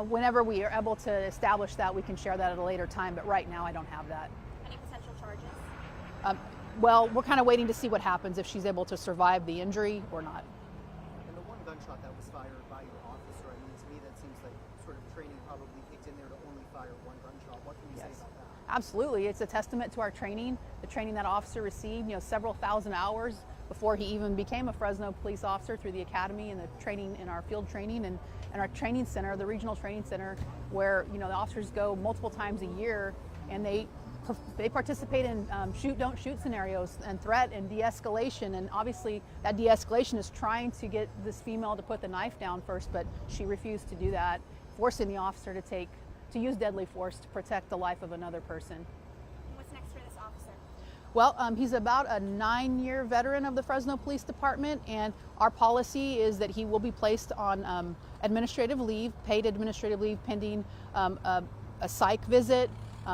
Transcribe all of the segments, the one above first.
Whenever we are able to establish that, we can share that at a later time, but right now I don't have that. Any potential charges? Well, we're kind of waiting to see what happens, if she's able to survive the injury or not. And the one gunshot that was fired by your officer, I mean, to me that seems like sort of training probably kicked in there to only fire one gunshot. What can you say about that? Absolutely. It's a testament to our training, the training that officer received, several thousand hours before he even became a Fresno police officer, through the academy and the training in our field training and our training center, the regional training center, where the officers go multiple times a year, and they participate in shoot, don't shoot scenarios and threat and de-escalation. And obviously that de-escalation is trying to get this female to put the knife down first, but she refused to do that, forcing the officer to use deadly force to protect the life of another person. What's next for this officer? Well, he's about a 9-year veteran of the Fresno Police Department, and our policy is that he will be placed on administrative leave, paid administrative leave, pending a psych visit,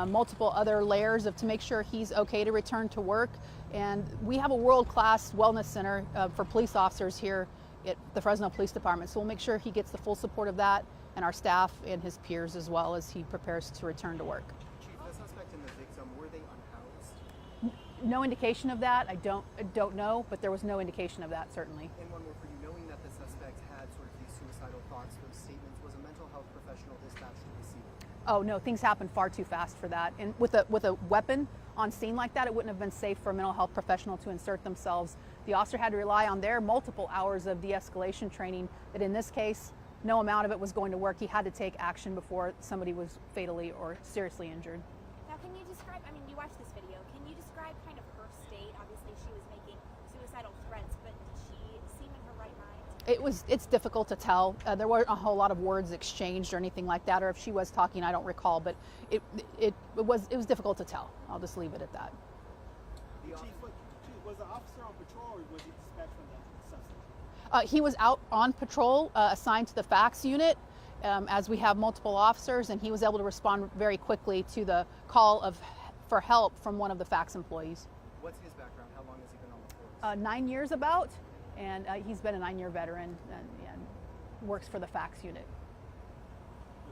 multiple other layers to make sure he's okay to return to work. And we have a world-class wellness center for police officers here at the Fresno Police Department, so we'll make sure he gets the full support of that, and our staff and his peers as well, as he prepares to return to work. Chief, the suspect and the victim, were they unhoused? No indication of that. I don't know, but there was no indication of that, certainly. And one more for you, knowing that the suspect had sort of these suicidal thoughts, those statements, was a mental health professional dispatched to the scene? Oh no, things happen far too fast for that. And with a weapon on scene like that, it wouldn't have been safe for a mental health professional to insert themselves. The officer had to rely on their multiple hours of de-escalation training, that in this case, no amount of it was going to work. He had to take action before somebody was fatally or seriously injured. Now, can you describe, you watched this video, can you describe kind of her state? Obviously she was making suicidal threats, but did she seem in her right mind? It's difficult to tell. There weren't a whole lot of words exchanged or anything like that, or if she was talking, I don't recall, but it was difficult to tell. I'll just leave it at that. Chief, was the officer on patrol, or was he dispatched from the suspect? He was out on patrol, assigned to the fax unit, as we have multiple officers, and he was able to respond very quickly to the call for help from one of the fax employees. What's his background? How long has he been on the force? 9 years about, and he's been a 9-year veteran and works for the fax unit.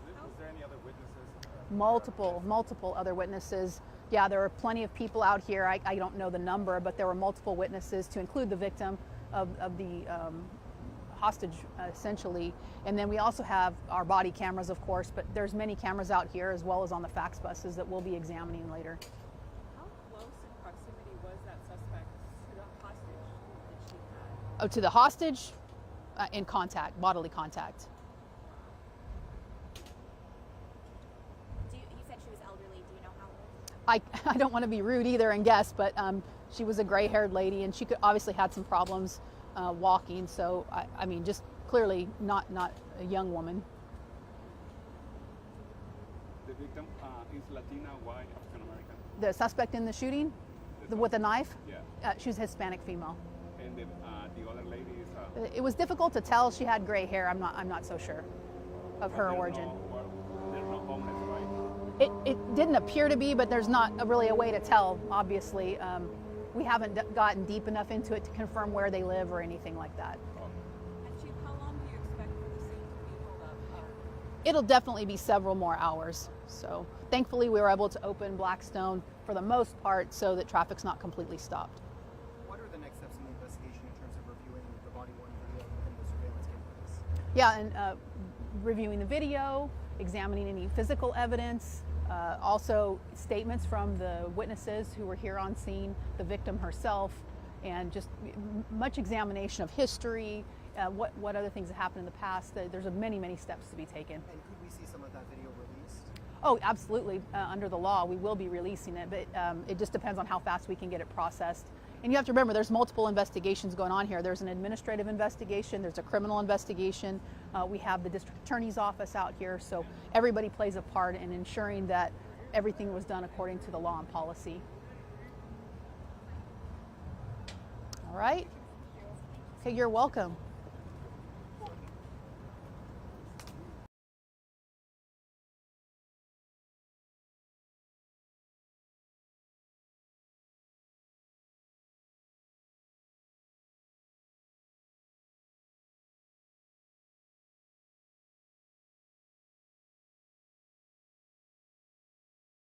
Was there any other witnesses? Multiple other witnesses. Yeah, there were plenty of people out here. I don't know the number, but there were multiple witnesses, to include the victim of the hostage, essentially. And then we also have our body cameras, of course, but there's many cameras out here as well as on the fax buses that we'll be examining later. How close in proximity was that suspect to the hostage that she had? Oh, to the hostage? In contact, bodily contact. You said she was elderly. Do you know how old? I don't want to be rude either and guess, but she was a gray-haired lady, and she obviously had some problems walking. So I mean, just clearly not a young woman. The victim is Latina, white, African American. The suspect in the shooting, with the knife, Yeah. she was Hispanic female. And the other lady is. It was difficult to tell. She had gray hair. I'm not so sure of her origin. There's no homeless, right? It didn't appear to be, but there's not really a way to tell, obviously. We haven't gotten deep enough into it to confirm where they live or anything like that. And Chief, how long do you expect for the scene to be held up? It'll definitely be several more hours. So thankfully we were able to open Blackstone for the most part so that traffic's not completely stopped. What are the next steps in the investigation in terms of reviewing the body-worn video and the surveillance cameras? Yeah, and reviewing the video, examining any physical evidence, also statements from the witnesses who were here on scene, the victim herself, and just much examination of history, what other things have happened in the past. There's many steps to be taken. And could we see some of that video released? Oh, absolutely. Under the law, we will be releasing it, but it just depends on how fast we can get it processed. And you have to remember, there's multiple investigations going on here. There's an administrative investigation, there's a criminal investigation. We have the district attorney's office out here, so everybody plays a part in ensuring that everything was done according to the law and policy. All right? Okay, you're welcome.